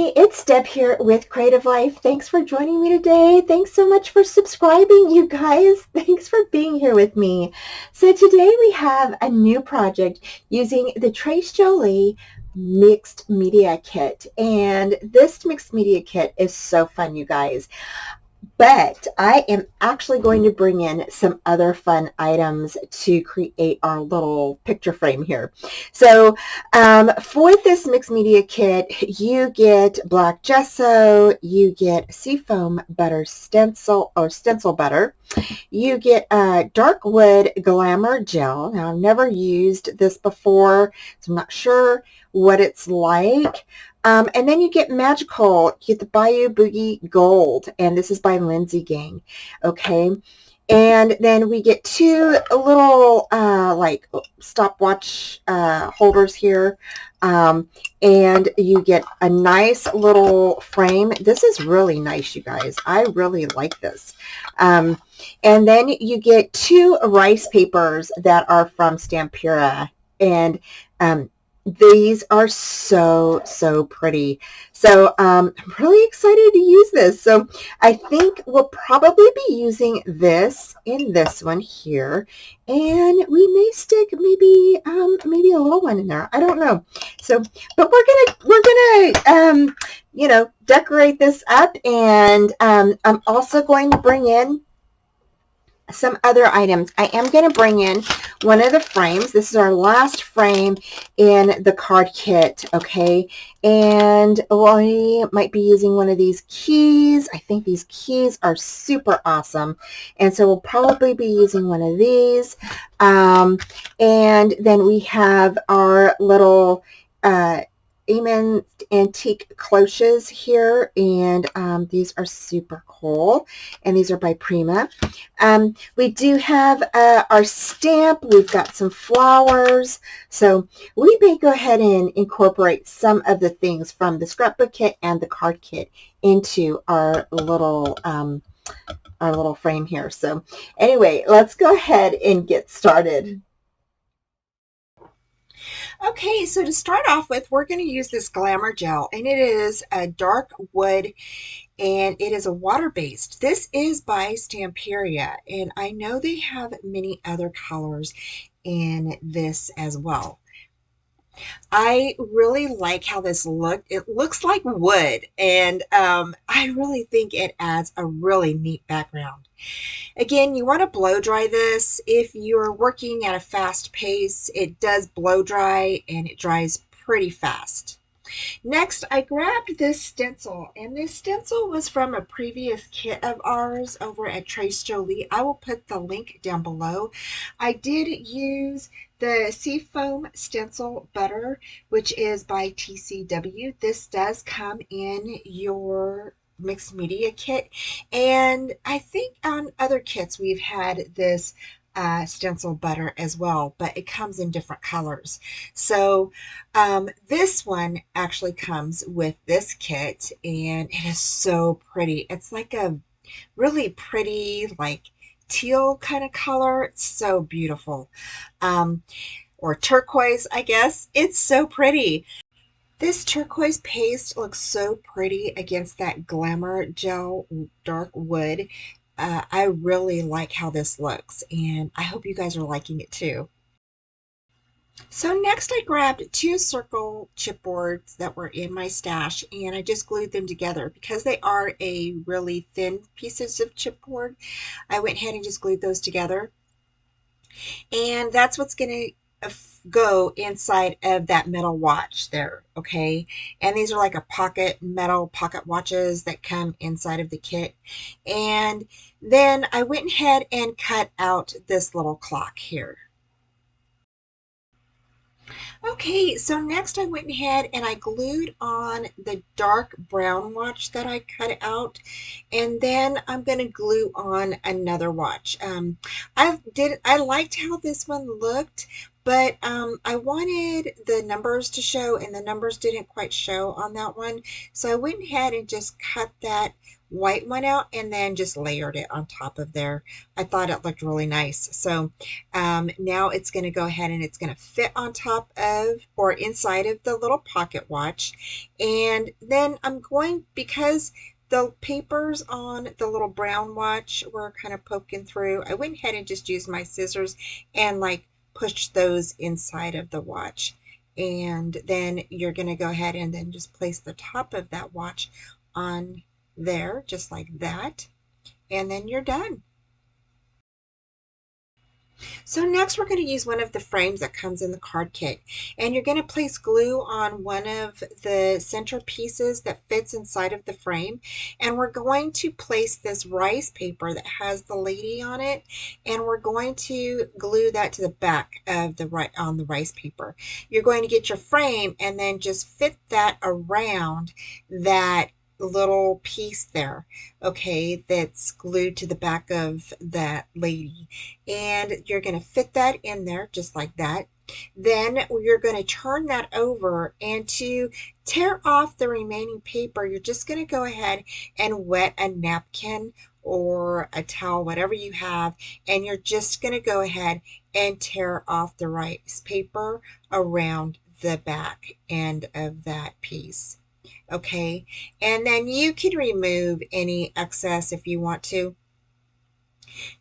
Hey, it's Deb here with Creative Life. Thanks for joining me today. Thanks so much for subscribing, you guys. Thanks for being here with me. So today we have a new project using the Trace Jolie Mixed Media Kit. And this Mixed Media Kit is so fun, you guys. But I am actually going to bring in some other fun items to create our little picture frame here. So for this mixed media kit, you get black gesso, you get seafoam butter stencil or stencil butter, you get dark wood glamour gel. Now I've never used this before, so I'm not sure what it's like. And then you get magical, you get the Bayou Boogie Gold, and this is by Lindsay Gang, okay? And then we get two little like stopwatch holders here, and you get a nice little frame. This is really nice, you guys. I really like this. And then you get two rice papers that are from Stamperia, and these are so pretty. So I'm really excited to use this. So I think we'll probably be using this in this one here, and we may stick maybe a little one in there. I don't know. So, but we're gonna decorate this up, and I'm also going to bring in some other items. I am going to bring in one of the frames. This is our last frame in the card kit, okay? And we might be using one of these keys. I think these keys are super awesome. And so we'll probably be using one of these. And then we have our little Amen antique cloches here, and these are super cool, and these are by Prima. We do have our stamp. We've got some flowers, so we may go ahead and incorporate some of the things from the scrapbook kit and the card kit into our little frame here. So anyway, let's go ahead and get started. Okay, so to start off with, we're going to use this Glamour Gel, and it is a dark wood, and it is a water-based. This is by Stamperia, and I know they have many other colors in this as well. I really like how this looked. It looks like wood, and I really think it adds a really neat background. Again, you want to blow dry this. If you're working at a fast pace, it does blow dry and it dries pretty fast. Next, I grabbed this stencil, and this stencil was from a previous kit of ours over at Trace Jolie. I will put the link down below. I did use the Seafoam Stencil Butter, which is by TCW. This does come in your mixed media kit, and I think on other kits we've had this stencil butter as well, but it comes in different colors. So this one actually comes with this kit, and it is so pretty. It's like a really pretty, like teal kind of color. It's so beautiful. Or turquoise, I guess. It's so pretty. This turquoise paste looks so pretty against that Glamour Gel dark wood. I really like how this looks, and I hope you guys are liking it too. So next I grabbed two circle chipboards that were in my stash, and I just glued them together because they are a really thin pieces of chipboard. I went ahead and just glued those together, and that's what's going to go inside of that metal watch there, okay? And these are like a metal pocket watches that come inside of the kit. And then I went ahead and cut out this little clock here. Okay, so next I went ahead and I glued on the dark brown watch that I cut out, and then I'm going to glue on another watch. I liked how this one looked, but I wanted the numbers to show, and the numbers didn't quite show on that one, so I went ahead and just cut that white one out and then just layered it on top of there. I thought it looked really nice. So now it's going to go ahead and it's going to fit on top of or inside of the little pocket watch. And then I'm going, because the papers on the little brown watch were kind of poking through, I went ahead and just used my scissors and like pushed those inside of the watch. And then you're going to go ahead and then just place the top of that watch on there, just like that. And then you're done. So next we're going to use one of the frames that comes in the card kit, and you're going to place glue on one of the center pieces that fits inside of the frame, and we're going to place this rice paper that has the lady on it, and we're going to glue that to the back of the on the rice paper. You're going to get your frame and then just fit that around that little piece there, okay, that's glued to the back of that lady, and you're going to fit that in there just like that. Then you're going to turn that over, and to tear off the remaining paper, you're just going to go ahead and wet a napkin or a towel, whatever you have, and you're just going to go ahead and tear off the rice paper around the back end of that piece. Okay, and then you can remove any excess if you want to.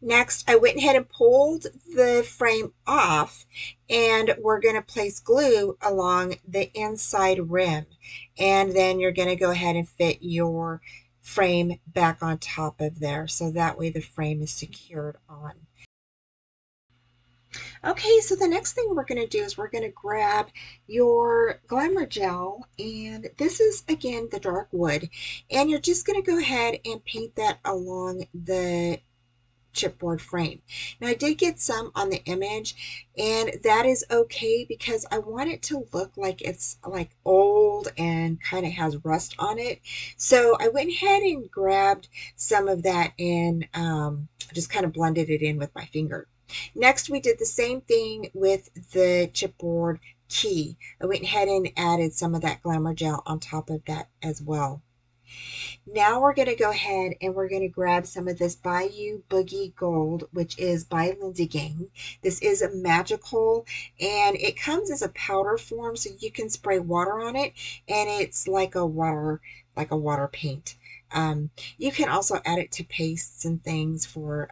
Next, I went ahead and pulled the frame off, and we're going to place glue along the inside rim. And then you're going to go ahead and fit your frame back on top of there. So that way the frame is secured on. Okay, so the next thing we're going to do is we're going to grab your glamour gel, and this is again the dark wood, and you're just going to go ahead and paint that along the chipboard frame. Now I did get some on the image, and that is okay because I want it to look like it's like old and kind of has rust on it. So I went ahead and grabbed some of that and just kind of blended it in with my finger. Next, we did the same thing with the chipboard key. I went ahead and added some of that glamour gel on top of that as well. Now we're going to go ahead and we're going to grab some of this Bayou Boogie Gold, which is by Lindsay Gang. This is a magical, and it comes as a powder form, so you can spray water on it, and it's like a water paint. You can also add it to pastes and things for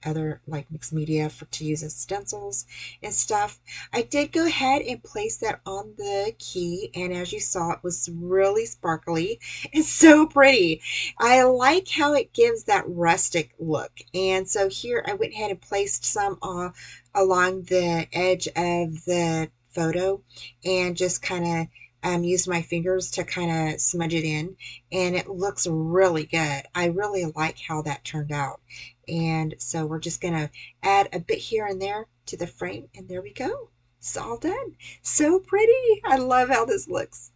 other like mixed media for to use as stencils and stuff. I did go ahead and place that on the key, and as you saw, it was really sparkly. It's so pretty. I like how it gives that rustic look. And so here I went ahead and placed some along the edge of the photo, and just kind of used my fingers to kind of smudge it in, and it looks really good. I really like how that turned out. And so we're just going to add a bit here and there to the frame, and there we go. It's all done. So pretty. I love how this looks.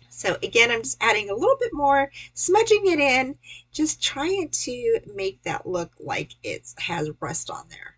So again, I'm just adding a little bit more, smudging it in, just trying to make that look like it has rust on there.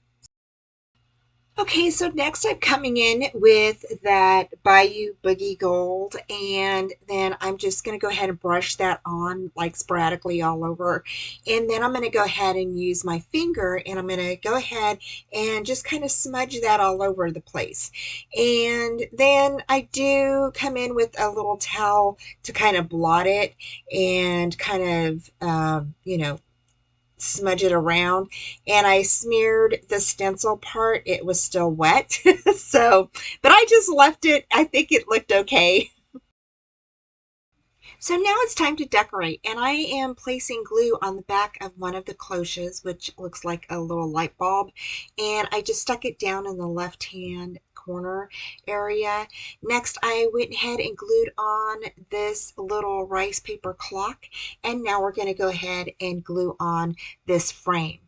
Okay, so next I'm coming in with that Bayou Boogie Gold, and then I'm just going to go ahead and brush that on like sporadically all over. And then I'm going to go ahead and use my finger, and I'm going to go ahead and just kind of smudge that all over the place. And then I do come in with a little towel to kind of blot it and kind of, smudge it around, and I smeared the stencil part. It was still wet. So, but I just left it. I think it looked okay. So now it's time to decorate, and I am placing glue on the back of one of the cloches, which looks like a little light bulb, and I just stuck it down in the left hand corner area. Next, I went ahead and glued on this little rice paper clock, and now we're going to go ahead and glue on this frame.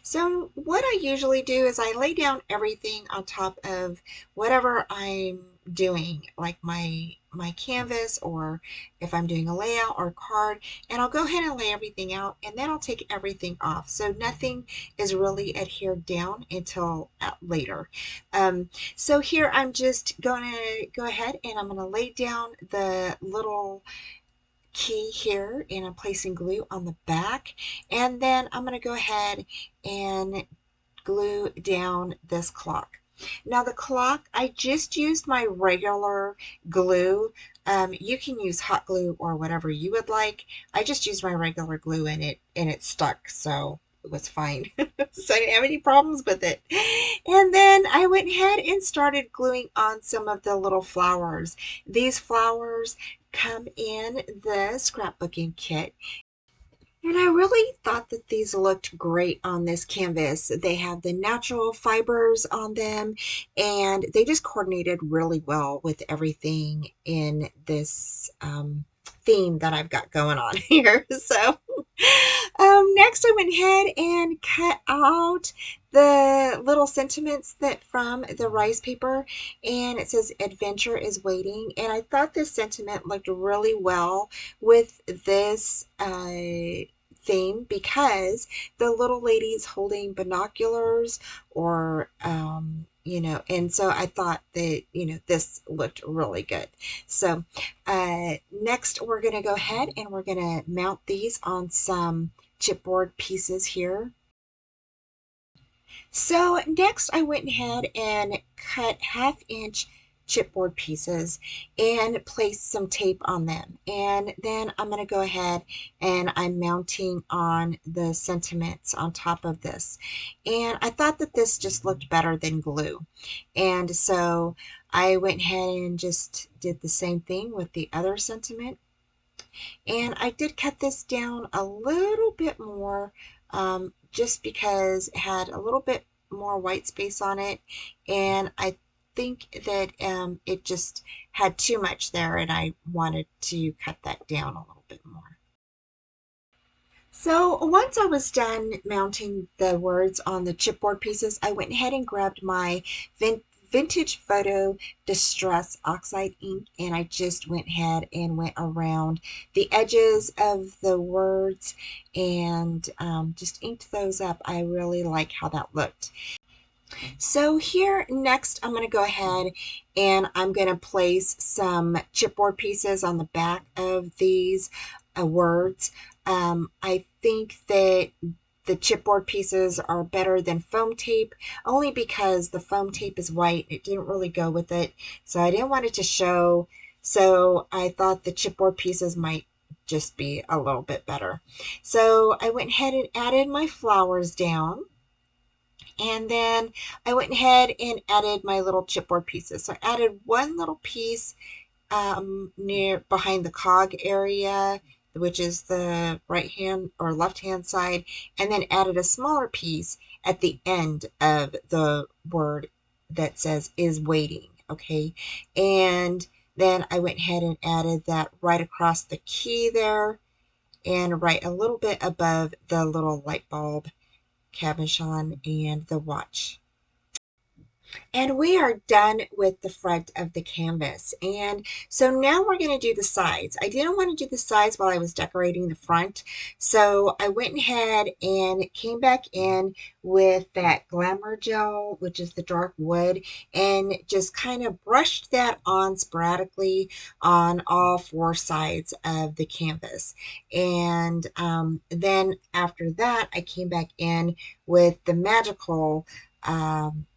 So what I usually do is I lay down everything on top of whatever I'm doing, like my canvas, or if I'm doing a layout or card, and I'll go ahead and lay everything out, and then I'll take everything off. So nothing is really adhered down until later. So here I'm just going to go ahead and I'm going to lay down the little key here, and I'm placing glue on the back, and then I'm going to go ahead and glue down this clock. Now the clock, I just used my regular glue. You can use hot glue or whatever you would like. I just used my regular glue and it stuck, so it was fine. So I didn't have any problems with it. And then I went ahead and started gluing on some of the little flowers. These flowers come in the scrapbooking kit. And I really thought that these looked great on this canvas. They have the natural fibers on them, and they just coordinated really well with everything in this theme that I've got going on here. So next I went ahead and cut out the little sentiments that from the rice paper, and it says adventure is waiting, and I thought this sentiment looked really well with this theme because the little lady's holding binoculars or and so I thought that this looked really good. So next we're going to go ahead and we're going to mount these on some chipboard pieces here. So next I went ahead and cut 1/2 inch chipboard pieces and placed some tape on them. And then I'm going to go ahead and I'm mounting on the sentiments on top of this. And I thought that this just looked better than glue. And so I went ahead and just did the same thing with the other sentiment. And I did cut this down a little bit more just because it had a little bit more white space on it. And I think that it just had too much there and I wanted to cut that down a little bit more. So once I was done mounting the words on the chipboard pieces, I went ahead and grabbed my vintage photo distress oxide ink, and I just went ahead and went around the edges of the words and just inked those up. I really like how that looked. So here next I'm going to go ahead and I'm going to place some chipboard pieces on the back of these words. I think that the chipboard pieces are better than foam tape only because the foam tape is white. It didn't really go with it, so I didn't want it to show. So I thought the chipboard pieces might just be a little bit better. So I went ahead and added my flowers down. And then I went ahead and added my little chipboard pieces. So I added one little piece near behind the cog area, which is the right hand or left hand side, and then added a smaller piece at the end of the word that says is waiting. Okay, and then I went ahead and added that right across the key there and right a little bit above the little light bulb cabochon and the watch. And we are done with the front of the canvas. And so now we're going to do the sides. I didn't want to do the sides while I was decorating the front. So I went ahead and came back in with that glamour gel, which is the dark wood, and just kind of brushed that on sporadically on all 4 sides of the canvas. And then after that, I came back in with the magical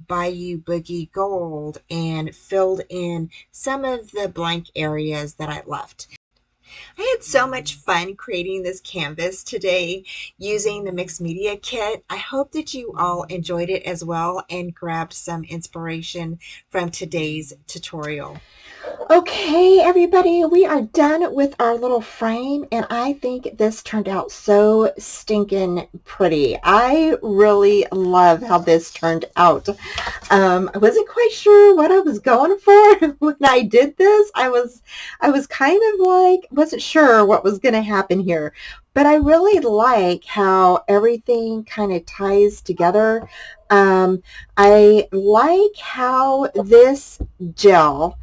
Bayou Boogie Gold and filled in some of the blank areas that I left. I had so much fun creating this canvas today using the mixed media kit. I hope that you all enjoyed it as well and grabbed some inspiration from today's tutorial. Okay, everybody, we are done with our little frame, and I think this turned out so stinking pretty. I really love how this turned out. I wasn't quite sure what I was going for when I did this. I was kind of like, wasn't sure what was going to happen here, but I really like how everything kind of ties together. I like how this gel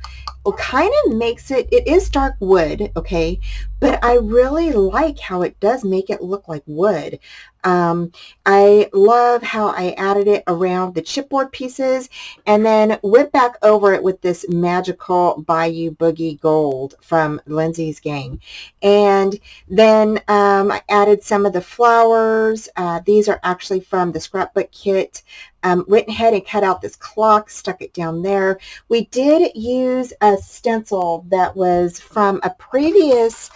kind of makes it is dark wood, okay, but I really like how it does make it look like wood. I love how I added it around the chipboard pieces and then went back over it with this magical Bayou Boogie Gold from Lindsay's Gang. And then I added some of the flowers. These are actually from the scrapbook kit. Went ahead and cut out this clock, stuck it down there. We did use a stencil that was from a previous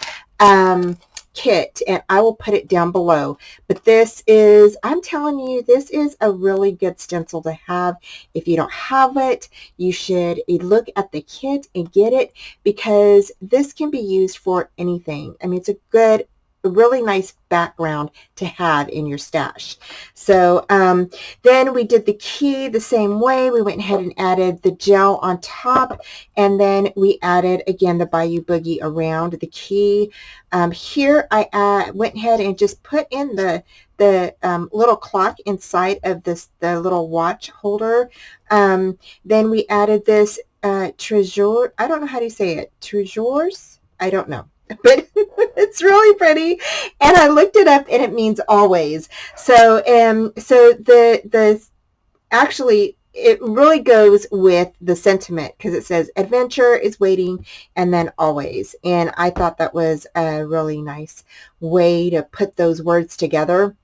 kit, and I will put it down below. But this is, I'm telling you, this is a really good stencil to have. If you don't have it, you should look at the kit and get it, because this can be used for anything. I mean, it's a really nice background to have in your stash. So then we did the key the same way. We went ahead and added the gel on top, and then we added again the Bayou Boogie around the key. Here I went ahead and just put in the little clock inside of the little watch holder. Then we added this treasure. I don't know how to say it. Treasures? I don't know. But it's really pretty, and I looked it up, and it means always. So the actually it really goes with the sentiment, because it says adventure is waiting and then always, and I thought that was a really nice way to put those words together.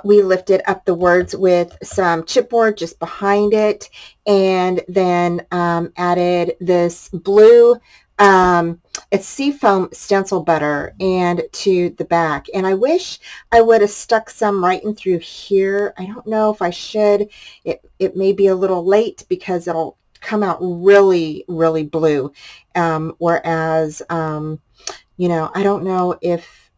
We lifted up the words with some chipboard just behind it, and then added this blue it's seafoam stencil butter and to the back, and I wish I would have stuck some right in through here. I don't know if I should. It may be a little late because it'll come out really blue, whereas you know, I don't know if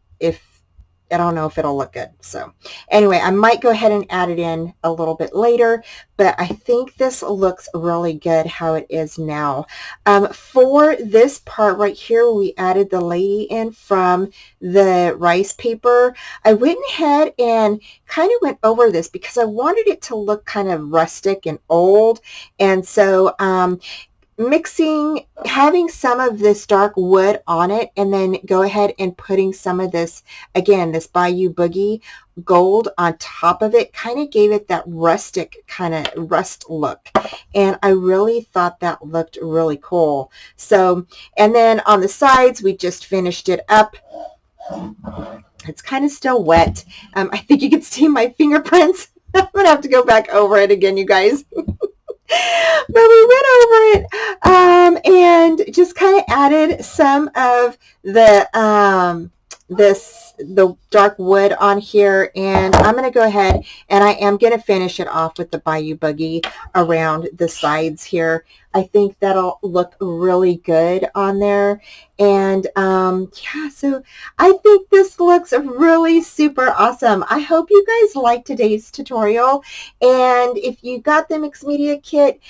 it'll look good. So anyway, I might go ahead and add it in a little bit later, but I think this looks really good how it is now. For this part right here, we added the lady in from the rice paper. I went ahead and kind of went over this because I wanted it to look kind of rustic and old, and so having some of this dark wood on it, and then go ahead and putting some of this, again, this Bayou Boogie gold on top of it, kind of gave it that rustic kind of rust look, and I really thought that looked really cool. So, and then on the sides, we just finished it up. It's kind of still wet. I think you can see my fingerprints. I'm gonna have to go back over it again, you guys. But we went over it and just kind of added some of the the dark wood on here, and I'm going to go ahead and I am going to finish it off with the Bayou Boogie around the sides here. I think that'll look really good on there. And yeah, so I think this looks really super awesome. I hope you guys liked today's tutorial, and if you got the mixed media kit,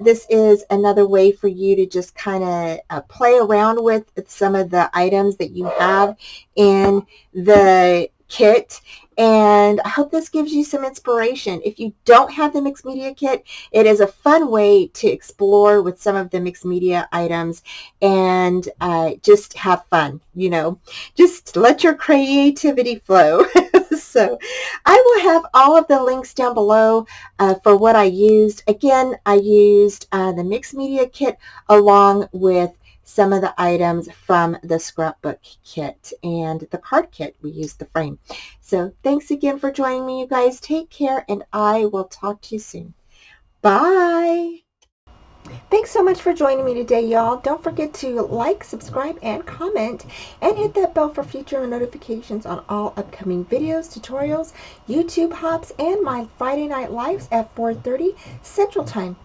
this is another way for you to just kind of play around with some of the items that you have in the kit. And I hope this gives you some inspiration. If you don't have the mixed media kit, it is a fun way to explore with some of the mixed media items and just have fun, you know, just let your creativity flow. So I will have all of the links down below for what I used. Again, I used the mixed media kit along with some of the items from the scrapbook kit and the card kit. We used the frame. So thanks again for joining me, you guys. Take care, and I will talk to you soon. Bye. Thanks so much for joining me today, y'all. Don't forget to like, subscribe, and comment, and hit that bell for future notifications on all upcoming videos, tutorials, YouTube hops, and my Friday night lives at 4:30 Central Time.